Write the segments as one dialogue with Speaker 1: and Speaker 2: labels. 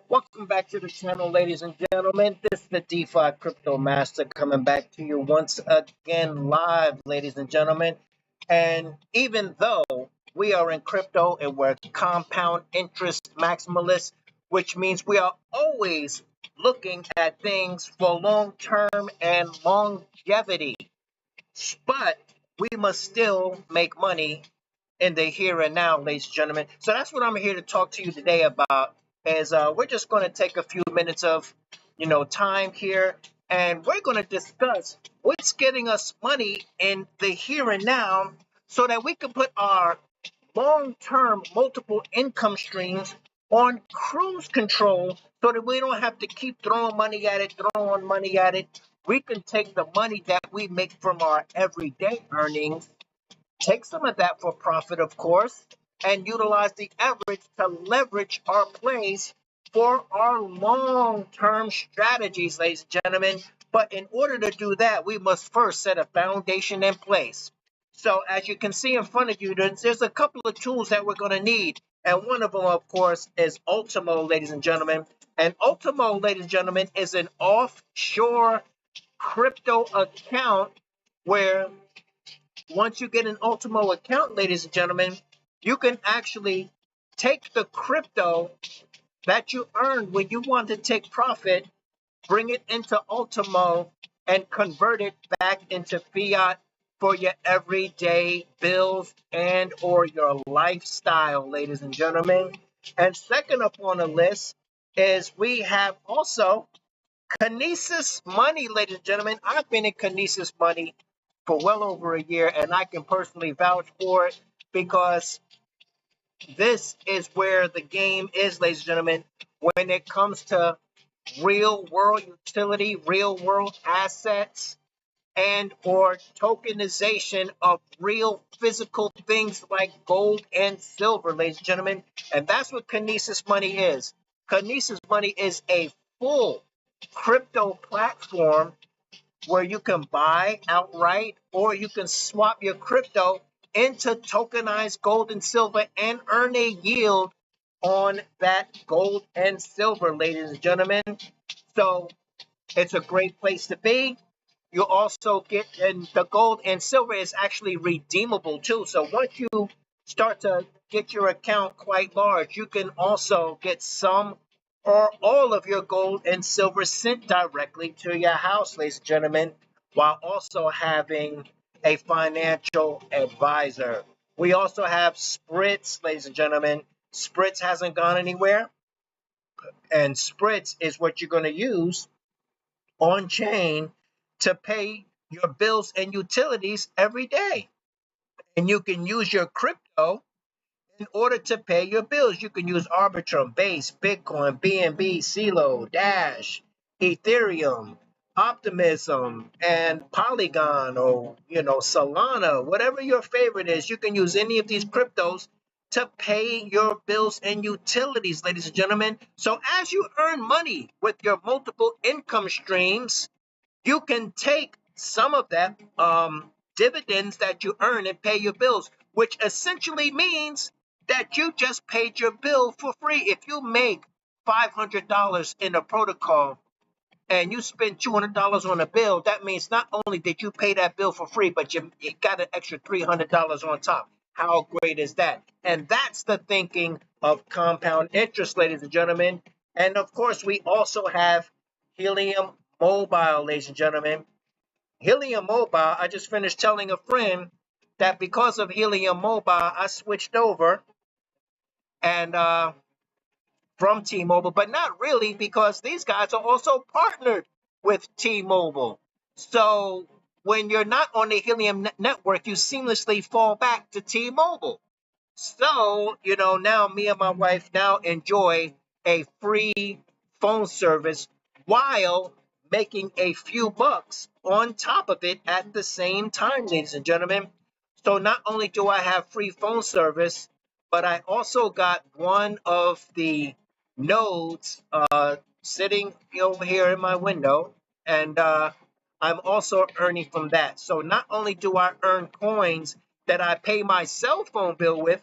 Speaker 1: Welcome back to the channel, ladies and gentlemen. This is the DeFi Crypto Master coming back to you once again live, ladies and gentlemen. And even though we are in crypto and we're compound interest maximalists, which means we are always looking at things for long term and longevity, but we must still make money in the here and now, ladies and gentlemen. So that's what I'm here to talk to you today about. Is we're just going to take a few minutes of time here, and we're going to discuss what's getting us money in the here and now, so that we can put our long-term multiple income streams on cruise control, so that we don't have to keep throwing money at it, throwing money at it. We can take the money that we make from our everyday earnings, take some of that for profit, of course, and utilize the average to leverage our plays for our long-term strategies, ladies and gentlemen. But in order to do that, we must first set a foundation in place. So as you can see in front of you, there's a couple of tools that we're going to need. And one of them, of course, is Ultimo, ladies and gentlemen. And Ultimo, ladies and gentlemen, is an offshore crypto account where once you get an Ultimo account, ladies and gentlemen, you can actually take the crypto that you earned when you want to take profit, bring it into Ultimo, and convert it back into fiat for your everyday bills and or your lifestyle, ladies and gentlemen. And second up on the list is we have also Kinesis money, ladies and gentlemen. I've been in Kinesis money for well over a year, and I can personally vouch for it, because this is where the game is, ladies and gentlemen, when it comes to real world utility, real world assets, and or tokenization of real physical things like gold and silver, ladies and gentlemen. And that's what Kinesis money is. Kinesis money is a full crypto platform where you can buy outright, or you can swap your crypto into tokenized gold and silver and earn a yield on that gold and silver, ladies and gentlemen. So it's a great place to be. You also get, and the gold and silver is actually redeemable too. So once you start to get your account quite large, you can also get some or all of your gold and silver sent directly to your house, ladies and gentlemen, while also having a financial advisor. We also have Spritz, ladies and gentlemen. Spritz hasn't gone anywhere, and Spritz is what you're going to use on chain to pay your bills and utilities every day. And you can use your crypto in order to pay your bills. You can use Arbitrum, Base, Bitcoin, BNB, CeeLo, Dash, Ethereum, Optimism, and Polygon, or Solana, whatever your favorite is. You can use any of these cryptos to pay your bills and utilities, ladies and gentlemen. So as you earn money with your multiple income streams, you can take some of that dividends that you earn and pay your bills, which essentially means that you just paid your bill for free. If you make $500 in a protocol and you spend $200 on a bill, that means not only did you pay that bill for free, but you got an extra $300 on top. How great is that? And that's the thinking of compound interest, ladies and gentlemen. And of course, we also have Helium Mobile, ladies and gentlemen. Helium Mobile, I just finished telling a friend that because of Helium Mobile, I switched over and from T-Mobile, but not really, because these guys are also partnered with T-Mobile. So when you're not on the Helium network, you seamlessly fall back to T-Mobile. So, now me and my wife now enjoy a free phone service while making a few bucks on top of it at the same time, ladies and gentlemen. So not only do I have free phone service, but I also got one of the nodes sitting over here in my window, and I'm also earning from that. So not only do I earn coins that I pay my cell phone bill with,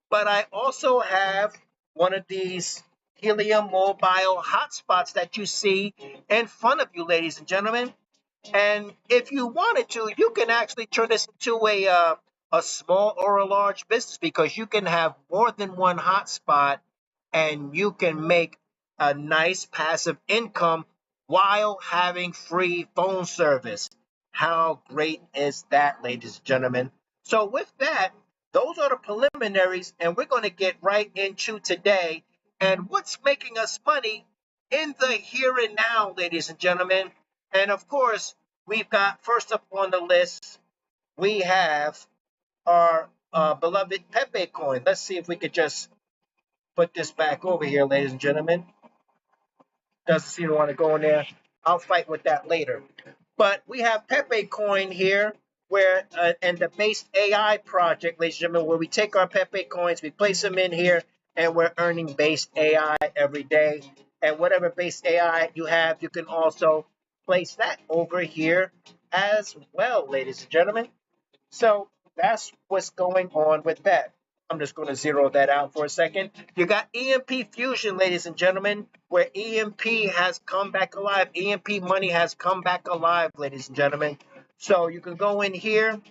Speaker 1: but I also have one of these helium mobile hotspots that you see in front of you, ladies and gentlemen. And if you wanted to, you can actually turn this into a small or a large business, because you can have more than one hotspot and you can make a nice passive income while having free phone service. How great is that, ladies and gentlemen? So with that, those are the preliminaries, and we're going to get right into today and what's making us money in the here and now, ladies and gentlemen. And of course, we've got first up on the list, we have our beloved Pepe coin. Let's see if we could just put this back over here, ladies and gentlemen. Doesn't seem to want to go in there. I'll fight with that later. But we have Pepe coin here, where and the Based AI project, ladies and gentlemen, where we take our Pepe coins, we place them in here, and we're earning Based AI every day. And whatever Based AI you have, you can also place that over here as well, ladies and gentlemen. So that's what's going on with that. I'm just going to zero that out for a second. You got EMP Fusion, ladies and gentlemen, where EMP has come back alive. EMP money has come back alive, ladies and gentlemen. So you can go in here,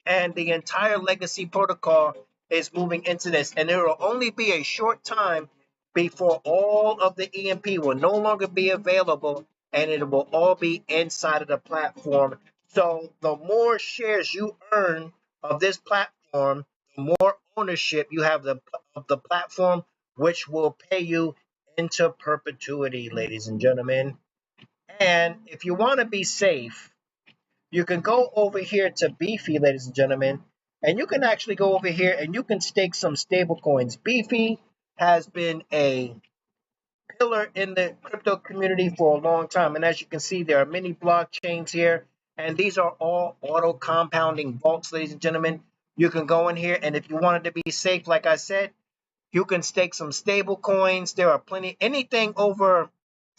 Speaker 1: and the entire legacy protocol is moving into this, and it will only be a short time before all of the EMP will no longer be available, and it will all be inside of the platform. So the more shares you earn of this platform, the more ownership you have of the platform, which will pay you into perpetuity, ladies and gentlemen. And if you want to be safe, you can go over here to Beefy, ladies and gentlemen, and you can actually go over here and you can stake some stable coins. Beefy has been a pillar in the crypto community for a long time, and as you can see, there are many blockchains here, and these are all auto compounding vaults, ladies and gentlemen. You can go in here, and if you wanted to be safe, like I said, you can stake some stable coins. There are plenty. Anything over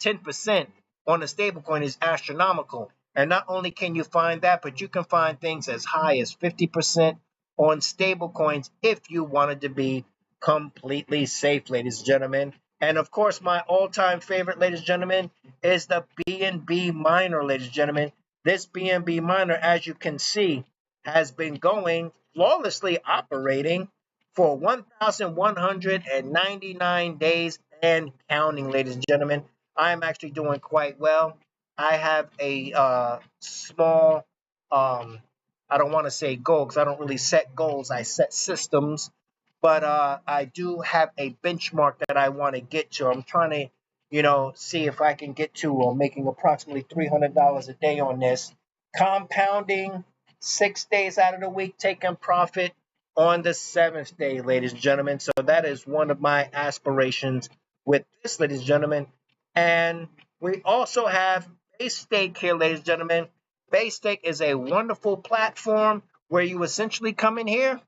Speaker 1: 10% on a stable coin is astronomical. And not only can you find that, but you can find things as high as 50% on stable coins if you wanted to be completely safe, ladies and gentlemen. And of course, my all-time favorite, ladies and gentlemen, is the BNB miner, ladies and gentlemen. This BNB miner, as you can see, has been going flawlessly operating for 1,199 days and counting, ladies and gentlemen. I am actually doing quite well. I have a small, I don't want to say goal because I don't really set goals, I set systems. But I do have a benchmark that I want to get to. I'm trying to, see if I can get to making approximately $300 a day on this. Compounding 6 days out of the week, taking profit on the seventh day, ladies and gentlemen. So that is one of my aspirations with this, ladies and gentlemen. And we also have BASESTAKE here, ladies and gentlemen. BASESTAKE is a wonderful platform where you essentially come in here,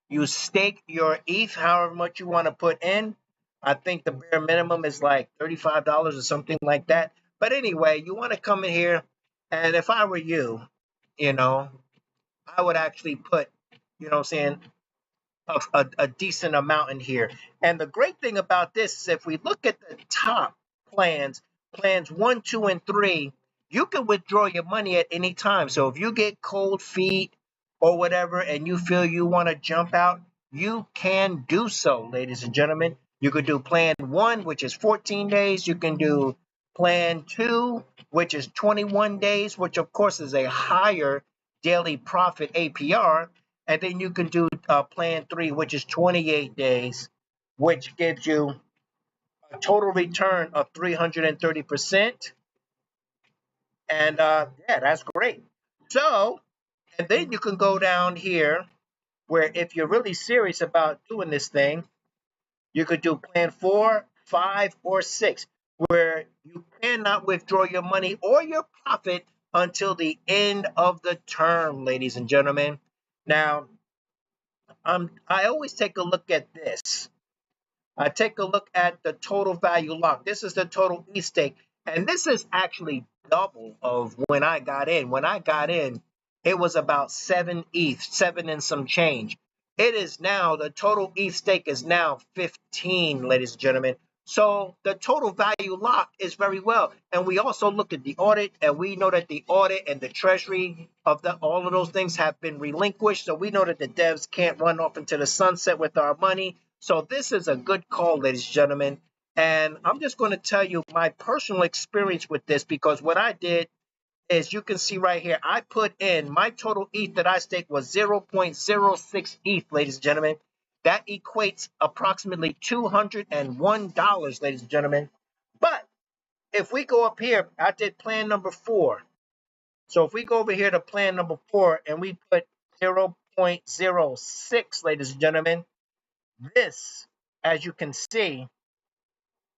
Speaker 1: you stake your ETH, however much you want to put in. I think the bare minimum is like $35 or something like that. But anyway, you want to come in here, and if I were you, you know, I would actually put, what I'm saying, a decent amount in here. And the great thing about this is if we look at the top plans 1, 2, and 3, you can withdraw your money at any time. So if you get cold feet or whatever and you feel you want to jump out, you can do so, ladies and gentlemen. You could do plan 1, which is 14 days. You can do plan 2, which is 21 days, which of course is a higher daily profit APR. And then you can do plan 3, which is 28 days, which gives you a total return of 330%. And yeah, that's great. So, and then you can go down here where if you're really serious about doing this thing, you could do plan 4, 5, or 6, where you cannot withdraw your money or your profit until the end of the term, ladies and gentlemen. Now, I always take a look at this. I take a look at the total value lock. This is the total ETH stake. And this is actually double of when I got in. When I got in, it was about 7 ETH, 7 and some change. It is now, the total ETH stake is now 15, ladies and gentlemen. So the total value locked is very well. And we also looked at the audit, and we know that the audit and the treasury of all of those things have been relinquished. So we know that the devs can't run off into the sunset with our money. So this is a good call, ladies and gentlemen. And I'm just going to tell you my personal experience with this, because what I did is, you can see right here, I put in my total ETH that I staked was 0.06 ETH, ladies and gentlemen. That equates approximately $201, ladies and gentlemen. But if we go up here, I did plan number 4. So if we go over here to plan number 4 and we put 0.06, ladies and gentlemen, this, as you can see,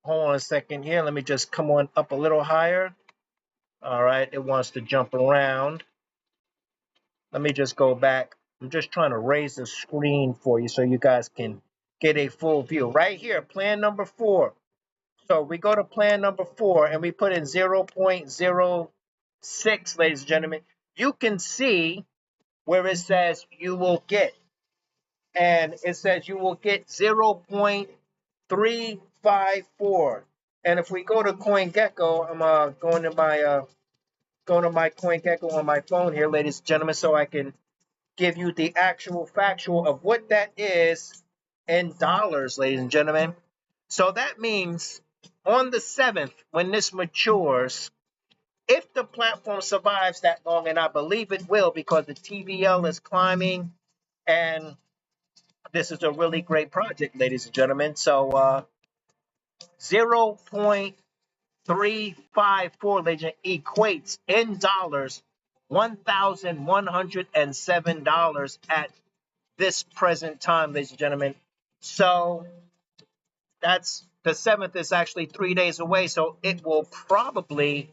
Speaker 1: hold on a second here. Let me just come on up a little higher. All right, it wants to jump around. Let me just go back. I'm just trying to raise the screen for you so you guys can get a full view. Right here, plan number 4. So we go to plan number 4 and we put in 0.06, ladies and gentlemen. You can see where it says you will get. And it says you will get 0.354. And if we go to CoinGecko, I'm going to my CoinGecko on my phone here, ladies and gentlemen, so I can give you the actual factual of what that is in dollars, ladies and gentlemen. So that means on the 7th, when this matures, if the platform survives that long, and I believe it will because the TVL is climbing, and this is a really great project, ladies and gentlemen. So 0.354, legend, equates in dollars $1,107 at this present time, ladies and gentlemen. So that's the 7th is actually 3 days away. So it will probably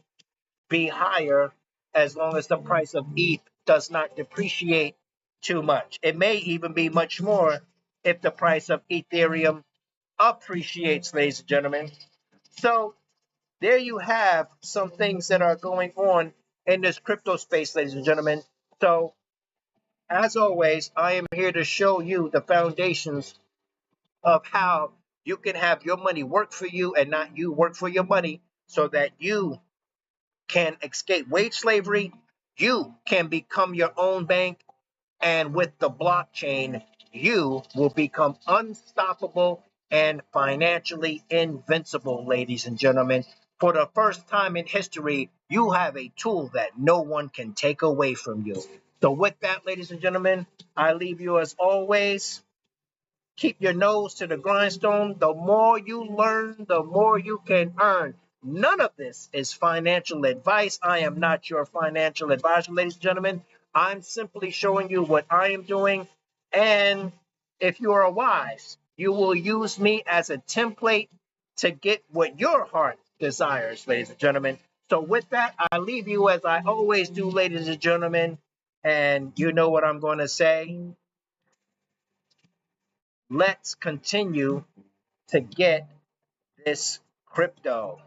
Speaker 1: be higher as long as the price of ETH does not depreciate too much. It may even be much more if the price of Ethereum appreciates, ladies and gentlemen. So there you have some things that are going on in this crypto space, ladies and gentlemen. So as always, I am here to show you the foundations of how you can have your money work for you and not you work for your money, so that you can escape wage slavery. You can become your own bank. And with the blockchain, you will become unstoppable and financially invincible, ladies and gentlemen. For the first time in history, you have a tool that no one can take away from you. So with that, ladies and gentlemen, I leave you as always. Keep your nose to the grindstone. The more you learn, the more you can earn. None of this is financial advice. I am not your financial advisor, ladies and gentlemen. I'm simply showing you what I am doing. And if you are wise, you will use me as a template to get what your heart desires, ladies and gentlemen. So with that, I leave you as I always do, ladies and gentlemen. And you know what I'm going to say. Let's continue to get this crypto.